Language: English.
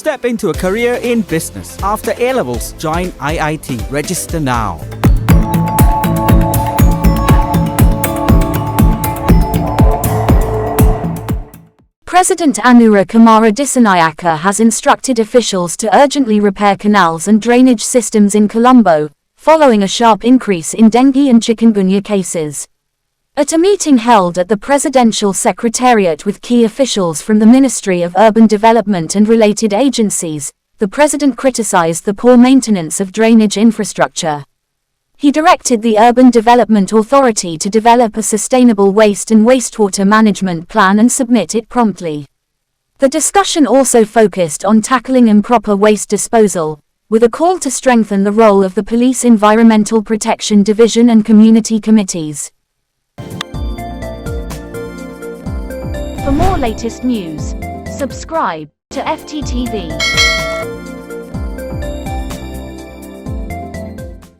Step into a career in business. After A-levels, join IIT. Register now. President Anura Kumara Dissanayake has instructed officials to urgently repair canals and drainage systems in Colombo, following a sharp increase in dengue and chikungunya cases. At a meeting held at the Presidential Secretariat with key officials from the Ministry of Urban Development and related agencies, the President criticized the poor maintenance of drainage infrastructure. He directed the Urban Development Authority to develop a sustainable waste and wastewater management plan and submit it promptly. The discussion also focused on tackling improper waste disposal, with a call to strengthen the role of the Police Environmental Protection Division and community committees. For more latest news, subscribe to FTTV.